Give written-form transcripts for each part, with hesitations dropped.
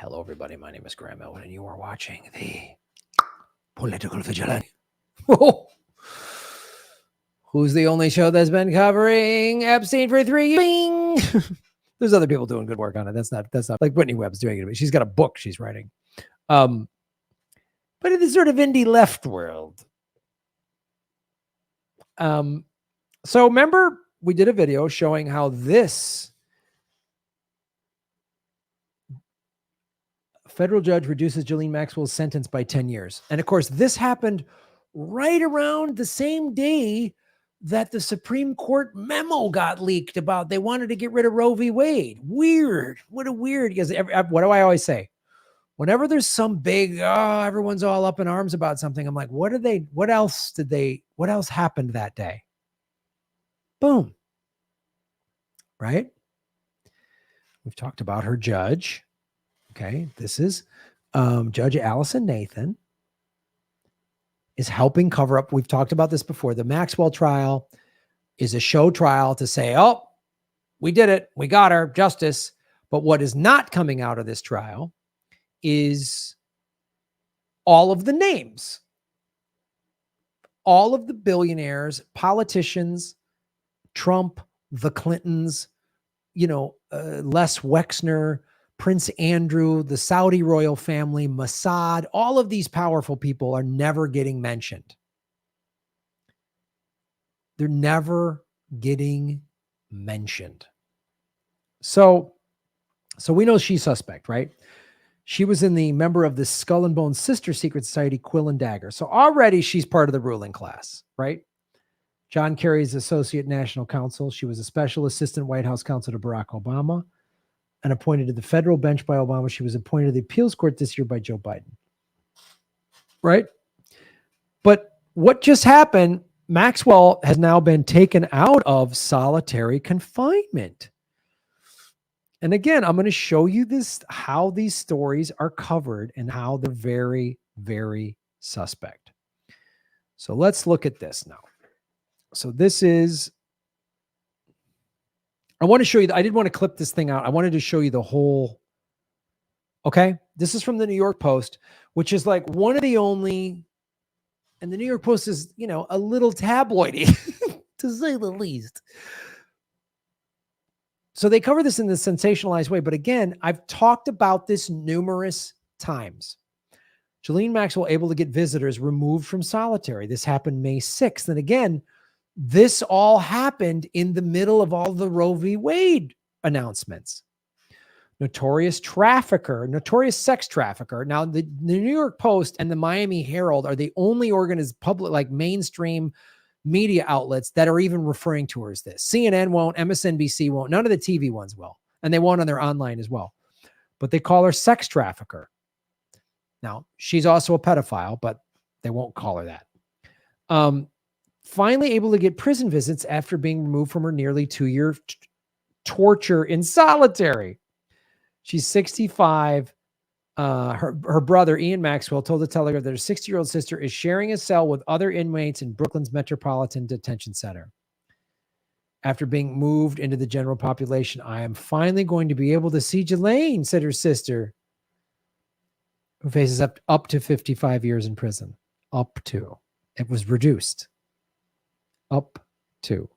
Hello, everybody. My name is Graham Elwood, and you are watching the Political Vigilante. Who's the only show that's been covering Epstein for 3 years? There's other people doing good work on it. That's not like Whitney Webb's doing it. She's got a book she's writing. But in the sort of indie left world. So remember, we did a video showing how this federal judge reduces Ghislaine Maxwell's sentence by 10 years. And of course, this happened right around the same day that the Supreme Court memo got leaked about they wanted to get rid of Roe v. Wade. Weird. What a weird, because what do I always say? Whenever there's some big, everyone's all up in arms about something, I'm like, what else happened that day? Boom. Right? We've talked about her judge. Okay. This is Judge Allison Nathan is helping cover up. We've talked about this before. The Maxwell trial is a show trial to say, oh, we did it. We got her justice. But what is not coming out of this trial is all of the names, all of the billionaires, politicians, Trump, the Clintons, Les Wexner, Prince Andrew, the Saudi royal family, Mossad, all of these powerful people are never getting mentioned. They're never getting mentioned. So we know she's suspect, right? She was in the member of the Skull and Bones sister secret society, Quill and Dagger. So already she's part of the ruling class, right? John Kerry's associate national counsel. She was a special assistant White House counsel to Barack Obama and appointed to the federal bench by Obama. She was appointed to the appeals court this year by Joe Biden. Right? But what just happened, Maxwell has now been taken out of solitary confinement. And again, I'm going to show you how these stories are covered and how they're very, very suspect. So let's look at this now. So this is, I want to show you, I didn't want to clip this thing out. I wanted to show you the whole, okay? This is from the New York Post, which is like one of the only, and the New York Post is, a little tabloidy, to say the least. So they cover this in this sensationalized way. But again, I've talked about this numerous times. Ghislaine Maxwell able to get visitors removed from solitary. This happened May 6th. And again, this all happened in the middle of all the Roe v. Wade announcements. Notorious sex trafficker. Now, the New York Post and the Miami Herald are the only public, like mainstream media outlets that are even referring to her as this. CNN won't, MSNBC won't, none of the TV ones will. And they won't on their online as well. But they call her sex trafficker. Now, she's also a pedophile, but they won't call her that. Finally able to get prison visits after being removed from her nearly 2-year torture in solitary. She's 65. Her brother, Ian Maxwell, told the Telegraph that her 60-year-old sister is sharing a cell with other inmates in Brooklyn's Metropolitan Detention Center. After being moved into the general population, I am finally going to be able to see Ghislaine, said her sister, who faces up to 55 years in prison. Up to. It was reduced. Up to.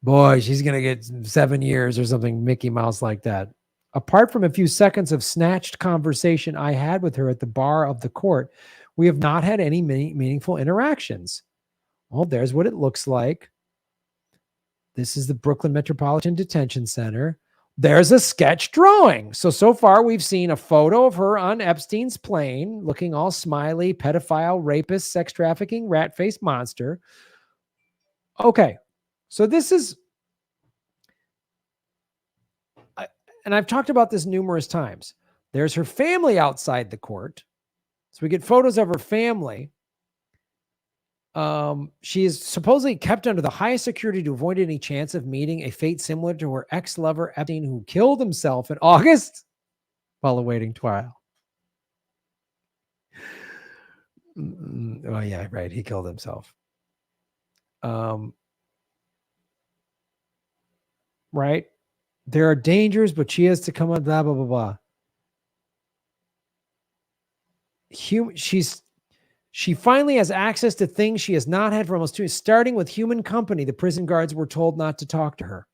Boy, she's going to get 7 years or something, Mickey Mouse like that. Apart from a few seconds of snatched conversation I had with her at the bar of the court, we have not had any meaningful interactions. Well, there's what it looks like. This is the Brooklyn Metropolitan Detention Center. There's a sketch drawing. So far we've seen a photo of her on Epstein's plane, looking all smiley, pedophile, rapist, sex trafficking, rat-faced monster. Okay, so this is, and I've talked about this numerous times. There's her family outside the court. So we get photos of her family. She is supposedly kept under the highest security to avoid any chance of meeting a fate similar to her ex-lover Epstein, who killed himself in August while awaiting trial. Oh yeah, right. He killed himself. Right. There are dangers, but she has to come on, blah, blah, blah, blah. She finally has access to things she has not had for almost 2 years, starting with human company. The prison guards were told not to talk to her.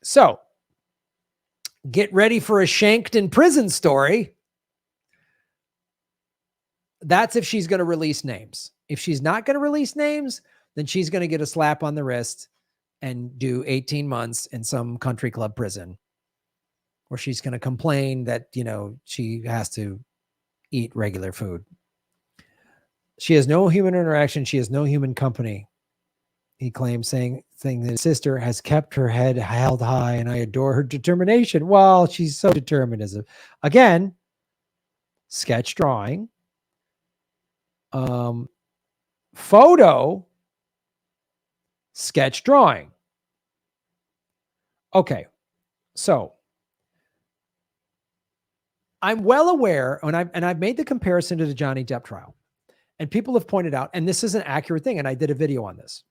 So, get ready for a shanked in prison story. That's if she's going to release names. If she's not going to release names, then she's going to get a slap on the wrist and do 18 months in some country club prison, where she's going to complain that, she has to eat regular food. She has no human interaction. She has no human company. He claims, saying that his sister has kept her head held high, and I adore her determination. Well, she's so determined. Again, sketch drawing, photo, sketch drawing. Okay, so I'm well aware, and I've made the comparison to the Johnny Depp trial, and people have pointed out, and this is an accurate thing, and I did a video on this.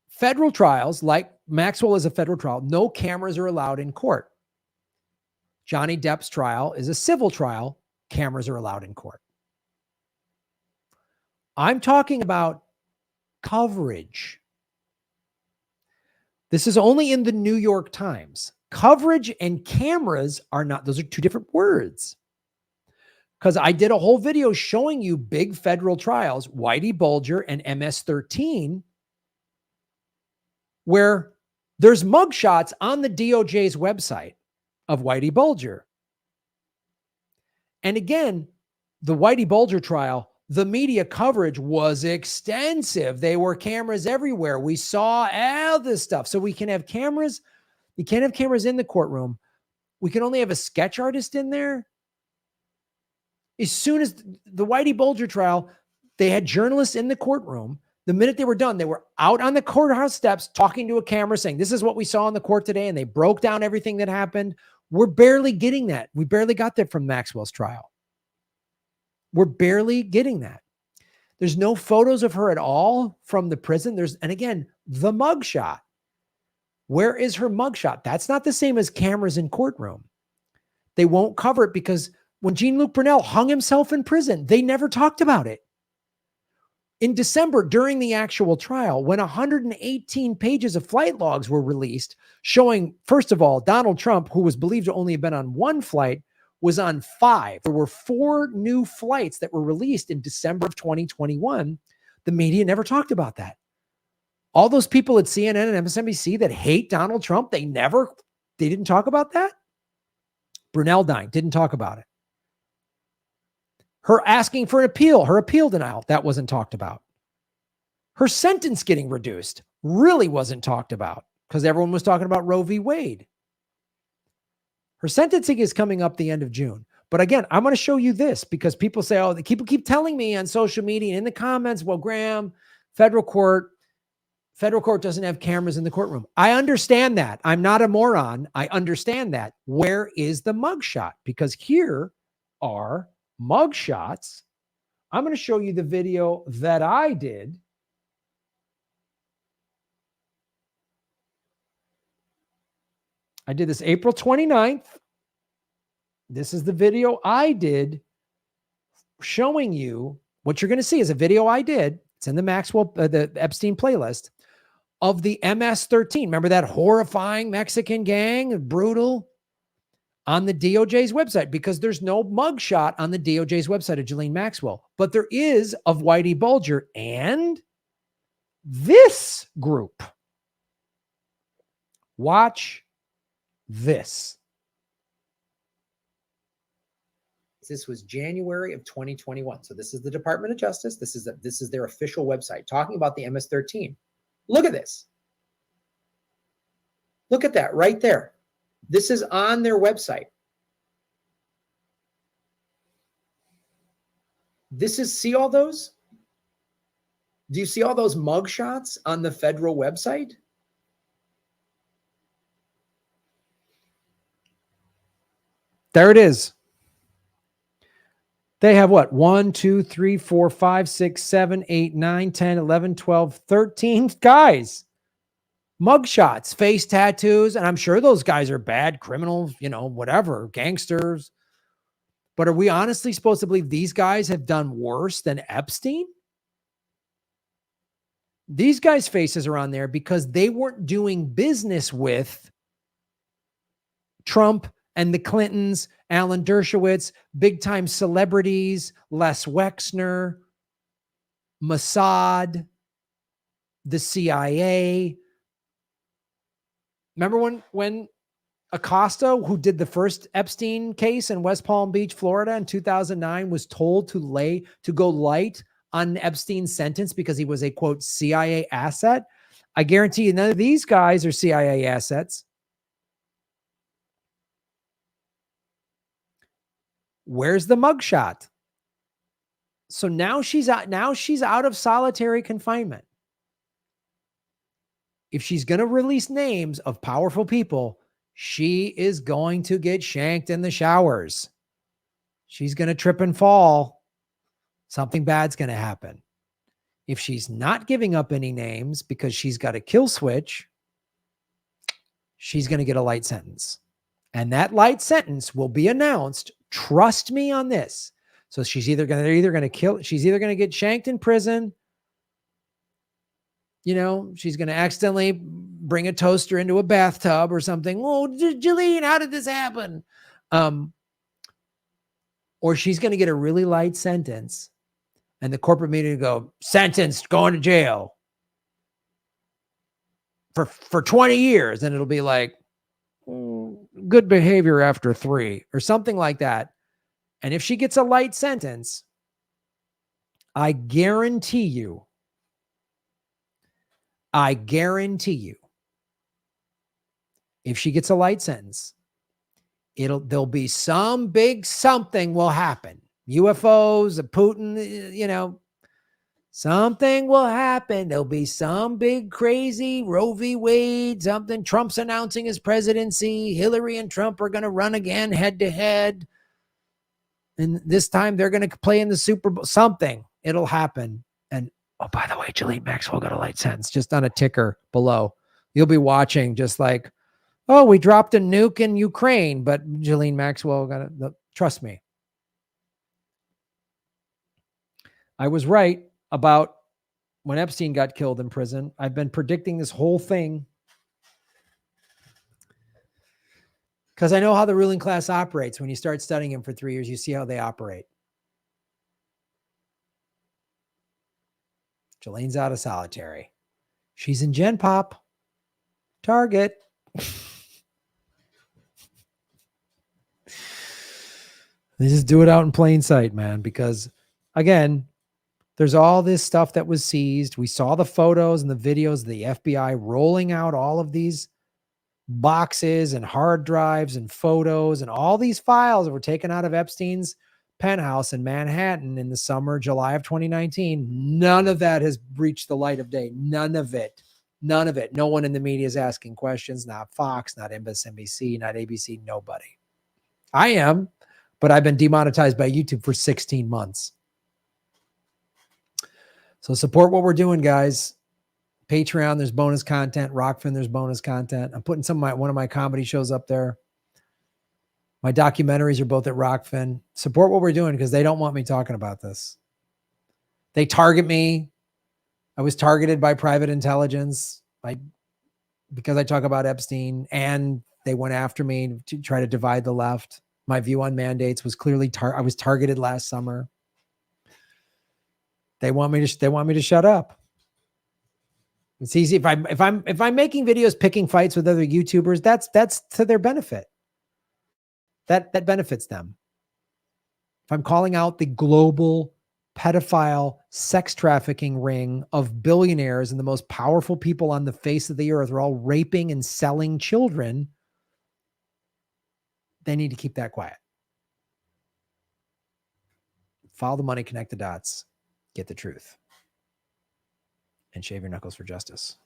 Federal trials, like Maxwell is a federal trial, no cameras are allowed in court. Johnny Depp's trial is a civil trial, cameras are allowed in court. I'm talking about coverage. This is only in the New York Times. Coverage and cameras are not, those are two different words. Because I did a whole video showing you big federal trials, Whitey Bulger and MS-13, where there's mugshots on the DOJ's website of Whitey Bulger. And again, the Whitey Bulger trial, the media coverage was extensive. There were cameras everywhere. We saw all this stuff. So we can have cameras. You can't have cameras in the courtroom. We can only have a sketch artist in there. As soon as the Whitey Bulger trial, they had journalists in the courtroom. The minute they were done, they were out on the courthouse steps talking to a camera saying, this is what we saw in the court today. And they broke down everything that happened. We're barely getting that. We barely got that from Maxwell's trial. We're barely getting that. There's no photos of her at all from the prison. And again, the mugshot. Where is her mugshot? That's not the same as cameras in courtroom. They won't cover it because when Jean-Luc Brunel hung himself in prison, they never talked about it. In December, during the actual trial, when 118 pages of flight logs were released, showing, first of all, Donald Trump, who was believed to only have been on one flight, was on 5. There were 4 new flights that were released in December of 2021. The media never talked about that. All those people at CNN and MSNBC that hate Donald Trump, they didn't talk about that. Brunel dying, didn't talk about it. Her asking for an appeal, her appeal denial, that wasn't talked about. Her sentence getting reduced really wasn't talked about because everyone was talking about Roe v. Wade. Her sentencing is coming up the end of June. But again, I'm going to show you this because people say, people keep telling me on social media and in the comments, well, Graham, federal court doesn't have cameras in the courtroom. I understand that. I'm not a moron. I understand that. Where is the mugshot? Because here are mugshots. I'm going to show you the video that I did. I did this April 29th. This is the video I did showing you what you're going to see is a video I did. It's in the the Epstein playlist of the MS-13. Remember that horrifying Mexican gang, brutal, on the DOJ's website, because there's no mugshot on the DOJ's website of Ghislaine Maxwell, but there is of Whitey Bulger and this group. Watch this. This was January of 2021. So this is the Department of Justice. This is their official website talking about the MS-13. Look at this. Look at that right there. This is on their website. See all those? Do you see all those mugshots on the federal website? There it is. They have what? 1, 2, 3, 4, 5, 6, 7, 8, 9, 10, 11, 12, 13 guys. Mugshots, face tattoos. And I'm sure those guys are bad criminals, whatever, gangsters. But are we honestly supposed to believe these guys have done worse than Epstein? These guys' faces are on there because they weren't doing business with Trump and the Clintons, Alan Dershowitz, big time celebrities, Les Wexner, Mossad, the CIA. Remember when Acosta, who did the first Epstein case in West Palm Beach, Florida in 2009, was told to go light on Epstein's sentence because he was a, quote, CIA asset? I guarantee you none of these guys are CIA assets. Where's the mugshot? So now she's out of solitary confinement. If she's going to release names of powerful people, she is going to get shanked in the showers. She's going to trip and fall. Something bad's going to happen. If she's not giving up any names because she's got a kill switch, she's going to get a light sentence. And that light sentence will be announced. Trust me on this. So she's either going to get shanked in prison. She's going to accidentally bring a toaster into a bathtub or something. Oh, Jillian, how did this happen? Or she's going to get a really light sentence and the corporate media go, sentenced, going to jail for 20 years. And it'll be like, good behavior after 3 or something like that. And if she gets a light sentence, I guarantee you, if she gets a light sentence, there'll be some big something will happen. UFOs, Putin, something will happen. There'll be some big crazy Roe v. Wade, something. Trump's announcing his presidency. Hillary and Trump are going to run again head to head. And this time they're going to play in the Super Bowl. Something. It'll happen. And oh, by the way, Ghislaine Maxwell got a light sentence just on a ticker below. You'll be watching just like, oh, we dropped a nuke in Ukraine, but Ghislaine Maxwell got it. Trust me. I was right about when Epstein got killed in prison. I've been predicting this whole thing because I know how the ruling class operates. When you start studying them for 3 years, you see how they operate. Ghislaine's out of solitary. She's in Gen Pop. Target. They just do it out in plain sight, man, because again, there's all this stuff that was seized. We saw the photos and the videos of the FBI rolling out all of these boxes and hard drives and photos and all these files that were taken out of Epstein's penthouse in Manhattan in the summer, July of 2019. None of that has reached the light of day. None of it. None of it. No one in the media is asking questions. Not Fox, not MSNBC, not ABC, nobody. I am, but I've been demonetized by YouTube for 16 months. So support what we're doing, guys. Patreon, there's bonus content. Rockfin, there's bonus content. I'm putting one of my comedy shows up there. My documentaries are both at Rockfin. Support what we're doing because they don't want me talking about this. They target me. I was targeted by private intelligence because I talk about Epstein, and they went after me to try to divide the left. My view on mandates was clearly I was targeted last summer. They want me to shut up. It's easy if I'm making videos picking fights with other YouTubers, that's to their benefit. That benefits them. If I'm calling out the global pedophile sex trafficking ring of billionaires and the most powerful people on the face of the earth are all raping and selling children, they need to keep that quiet. Follow the money, connect the dots, get the truth, and shave your knuckles for justice.